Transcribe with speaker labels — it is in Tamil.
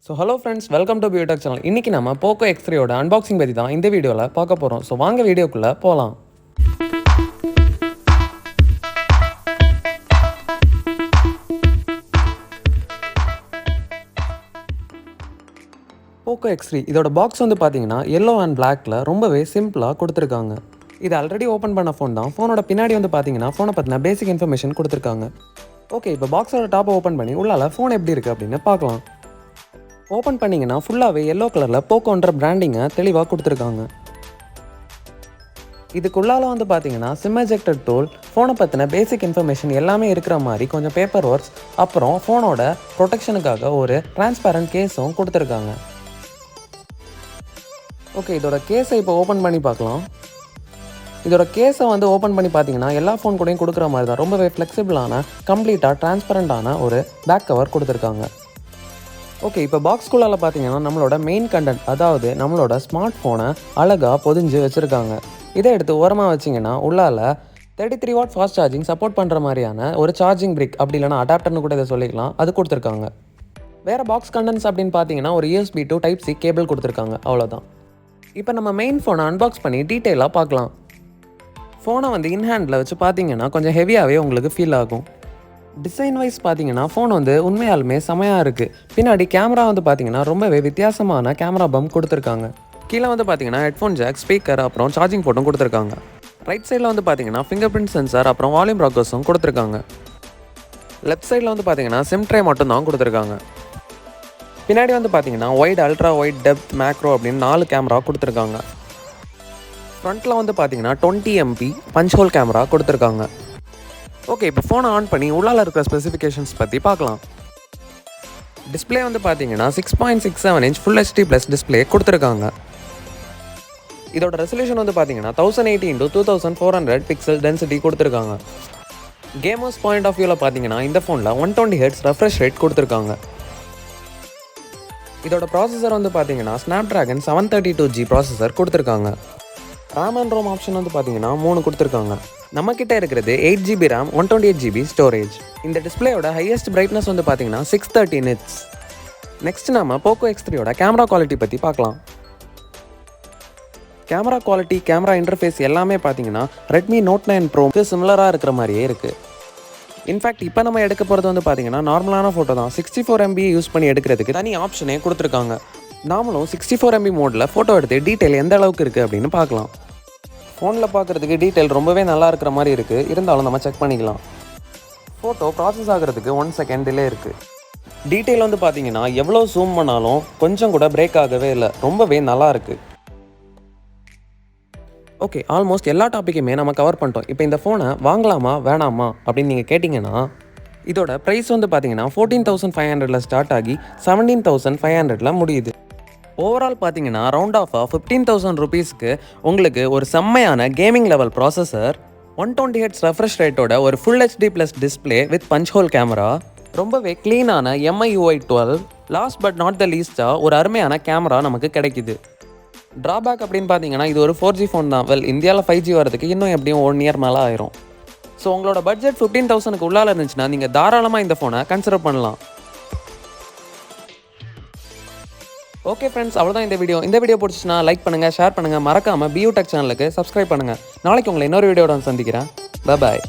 Speaker 1: So hello friends, welcome to Beyoutech channel. இன்னைக்கு நம்ம Poco X3 ஓட unboxing பத்தி தான் இந்த வீடியோல பார்க்க போறோம். So வாங்க வீடியோக்குள்ள போலாம். Poco X3 இதோட பாக்ஸ் வந்து பாத்தீங்கன்னா yellow and blackல ரொம்பவே சிம்பிளா கொடுத்திருக்காங்க. இது ஆல்ரெடி ஓபன் பண்ண ஃபோன் தான். ஃபோனோட பின்னாடி வந்து பாத்தீங்கன்னா ஃபோனை பத்தின பேசிக் இன்ஃபர்மேஷன் கொடுத்திருக்காங்க. ஓகே, இப்போ பாக்ஸோட டாப் ஓபன் பண்ணி உள்ளால ஃபோன் எப்படி இருக்கு அப்படின்னு பார்க்கலாம். ஓப்பன் பண்ணிங்கன்னா ஃபுல்லாகவே எல்லோ கலரில் போக்கோன்ற பிராண்டிங்கை தெளிவாக கொடுத்துருக்காங்க. இதுக்குள்ளால வந்து பார்த்தீங்கன்னா சிம் எஜெக்டர் டூல், ஃபோனை பற்றின பேசிக் இன்ஃபர்மேஷன் எல்லாமே இருக்கிற மாதிரி கொஞ்சம் பேப்பர் ஒர்க்ஸ், அப்புறம் ஃபோனோட ப்ரொடெக்ஷனுக்காக ஒரு டிரான்ஸ்பேரண்ட் கேஸும் கொடுத்துருக்காங்க. ஓகே, இதோட கேஸை இப்போ ஓப்பன் பண்ணி பார்க்கலாம். இதோட கேஸை வந்து ஓப்பன் பண்ணி பார்த்தீங்கன்னா எல்லா ஃபோன் கூடயும் கொடுக்குற மாதிரி தான் ரொம்பவே ஃப்ளெக்சிபிளான, கம்ப்ளீட்டாக டிரான்ஸ்பரண்டான ஒரு பேக் கவர் கொடுத்துருக்காங்க. ஓகே, இப்போ பாக்ஸ்குள்ளால் பார்த்தீங்கன்னா நம்மளோட மெயின் கண்டென்ட், அதாவது நம்மளோட ஸ்மார்ட் ஃபோனை அழகாக பொதிஞ்சு வச்சுருக்காங்க. இதை எடுத்து ஓரமாக வச்சிங்கன்னா உள்ளால் 33 வாட் ஃபாஸ்ட் சார்ஜிங் சப்போர்ட் பண்ணுற மாதிரியான ஒரு சார்ஜிங் பிரிக், அப்படி இல்லைனா அடாப்டர்னு கூட இதை சொல்லிக்கலாம், அது கொடுத்துருக்காங்க. வேறு பாக்ஸ் கண்டென்ட்ஸ் அப்படின்னு பார்த்தீங்கன்னா ஒரு USB to Type-C கேபிள் கொடுத்துருக்காங்க, அவ்வளோதான். இப்போ நம்ம மெயின் ஃபோனை அன்பாக்ஸ் பண்ணி டீட்டெயிலாக பார்க்கலாம். ஃபோனை வந்து இன்ஹேண்டில் வச்சு பார்த்தீங்கன்னா கொஞ்சம் ஹெவியாகவே உங்களுக்கு ஃபீல் ஆகும். டிசைன் வைஸ் பார்த்தீங்கன்னா ஃபோன் வந்து உண்மையாலுமே செமையாக இருக்குது. பின்னாடி கேமரா வந்து பார்த்தீங்கன்னா ரொம்பவே வித்தியாசமான கேமரா பம்ப் கொடுத்துருக்காங்க. கீழே வந்து பார்த்தீங்கன்னா ஹெட்ஃபோன் ஜாக், ஸ்பீக்கர், அப்புறம் சார்ஜிங் போர்ட்டும் கொடுத்துருக்காங்க. ரைட் சைடில் வந்து பார்த்தீங்கன்னா ஃபிங்கர் பிரிண்ட் சென்சார், அப்புறம் வால்யூம் ராக்கர்ஸும் கொடுத்துருக்காங்க. லெஃப்ட் சைடில் வந்து பார்த்தீங்கன்னா சிம் ட்ரே மட்டும் தான் கொடுத்துருக்காங்க. பின்னாடி வந்து பார்த்தீங்கன்னா white, ultra white, depth, macro அப்படின்னு 4 கேமரா கொடுத்துருக்காங்க. ஃப்ரண்ட்டில் வந்து பார்த்தீங்கன்னா 20 MP பஞ்ச் ஹோல் கேமரா கொடுத்துருக்காங்க. ஓகே, இப்போ ஃபோனை ஆன் பண்ணி உள்ளால இருக்கிற ஸ்பெசிஃபிகேஷன்ஸ் பற்றி பார்க்கலாம். டிஸ்பிளே வந்து பார்த்தீங்கன்னா 6.67 inch full HD plus display கொடுத்துருக்காங்க. இதோட ரெசல்யூஷன் வந்து பார்த்தீங்கன்னா 1080 x 2400 பிக்சல் டென்சிட்டி கொடுத்துருக்காங்க. கேமர்ஸ் பாயிண்ட் ஆஃப் வியூவில் பார்த்தீங்கன்னா இந்த ஃபோனில் 120 Hz ரெஃப்ரெஷ் ரேட் கொடுத்துருக்காங்க. இதோட ப்ராசஸர் வந்து பார்த்தீங்கன்னா Snapdragon 732G ப்ராசஸர் கொடுத்துருக்காங்க. ரேம் அண்ட் ரோம் ஆப்ஷன் வந்து பார்த்தீங்கன்னா 3 கொடுத்துருக்காங்க. நம்மக்கிட்ட இருக்கிறது 8GB RAM, 128GB ஸ்டோரேஜ். இந்த டிஸ்பிளேயோட ஹையஸ்ட் பிரைட்னஸ் வந்து பார்த்தீங்கன்னா 630 nits. நெக்ஸ்ட் நம்ம Poco X3யோட கேமரா குவாலிட்டி பற்றி பார்க்கலாம். கேமரா குவாலிட்டி, கேமரா இன்டர்ஃபேஸ் எல்லாமே பார்த்தீங்கன்னா Redmi Note 9 Proக்கு சிமிலராக இருக்கிற மாதிரியே இருக்குது. இன்ஃபேக்ட் இப்போ நம்ம எடுக்க போகிறது வந்து பார்த்தீங்கன்னா நார்மலான ஃபோட்டோ தான். 64 MB யூஸ் பண்ணி எடுக்கிறதுக்கு தனி ஆப்ஷனே கொடுத்துருக்காங்க. நாமளும் 64 MB மோடில் ஃபோட்டோ எடுத்து டீட்டெயில் எந்த அளவுக்கு இருக்குது அப்படின்னு பார்க்கலாம். ஃபோனில் பார்க்குறதுக்கு டீட்டெயில் ரொம்பவே நல்லா இருக்கிற மாதிரி இருக்குது, இருந்தாலும் நம்ம செக் பண்ணிக்கலாம். ஃபோட்டோ ப்ராசஸ் ஆகிறதுக்கு 1 second டிலே இருக்குது. டீட்டெயில் வந்து பார்த்தீங்கன்னா எவ்வளோ ஜூம் பண்ணாலும் கொஞ்சம் கூட பிரேக் ஆகவே இல்லை, ரொம்பவே நல்லா இருக்குது. ஓகே, ஆல்மோஸ்ட் எல்லா டாப்பிக்குமே நம்ம கவர் பண்ணிட்டோம். இப்போ இந்த ஃபோனை வாங்கலாமா வேணாமா அப்படின்னு நீங்கள் கேட்டிங்கன்னா இதோட ப்ரைஸ் வந்து பார்த்தீங்கன்னா 14,500 ஸ்டார்ட் ஆகி 17,500 முடியுது. ஓவரால் பார்த்தீங்கன்னா ரவுண்ட் ஆஃபாக 15,000 rupeesக்கு உங்களுக்கு ஒரு செம்மையான gaming level processor, 120 Hz refresh ரேட்டோட ஒரு full HD plus display with punch hole camera, ரொம்பவே க்ளீனான MIUI 12, last but not the லீஸ்ட்டாக ஒரு அருமையான கேமரா நமக்கு கிடைக்குது. ட்ராபேக் அப்படின்னு பார்த்தீங்கன்னா இது ஒரு 4G ஃபோன் தான். இந்தியாவில் 5G வரதுக்கு இன்னும் எப்படியும் 1 year மேலே ஆயிரும். ஸோ உங்களோட பட்ஜெட் 15,000க்கு உள்ளால இருந்துச்சுன்னா நீங்கள் தாராளமாக இந்த ஃபோனை கன்சிடர் பண்ணலாம். ஓகே ஃப்ரெண்ட்ஸ், அவ்வளோதான் இந்த வீடியோ பிடிச்சிச்சுன்னா லைக் பண்ணுங்கள், ஷேர் பண்ணுங்கள், மறக்காமல் Beyoutech சேனலுக்கு சப்ஸ்கிரைப் பண்ணுங்கள். நாளைக்கு உங்களை இன்னொரு வீடியோட சந்திக்கிறேன். பாய்.